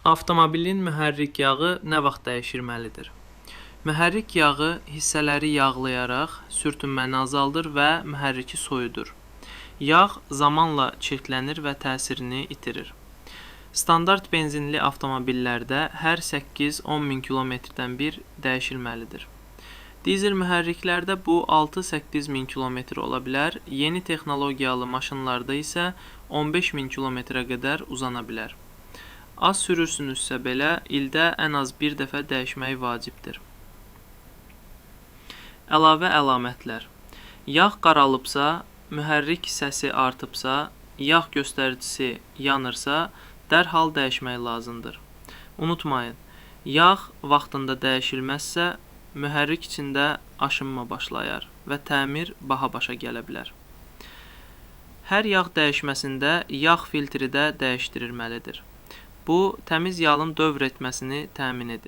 Avtomobilin mühərrik yağı nə vaxt dəyişilməlidir? Mühərrik yağı hissələri yağlayaraq sürtünməni azaldır və mühərriki soyudur. Yağ zamanla çirklənir və təsirini itirir. Standart benzinli avtomobillərdə hər 8-10 min kilometrdən bir dəyişilməlidir. Dizel mühərriklərdə bu 6-8 min kilometr ola bilər, yeni texnologiyalı maşınlarda isə 15 min kilometrə qədər uzana bilər. Az sürürsünüzsə belə, ildə ən az bir dəfə dəyişmək vacibdir. Əlavə əlamətlər: yağ qaralıbsa, mühərrik hissəsi artıbsa, yağ göstəricisi yanırsa, dərhal dəyişmək lazımdır. Unutmayın, yağ vaxtında dəyişilməzsə, mühərrik içində aşınma başlayar və təmir baha başa gələ bilər. Hər yağ dəyişməsində yağ filtri də dəyişdirilməlidir. Bu, təmiz yağın dövr etməsini təmin edir.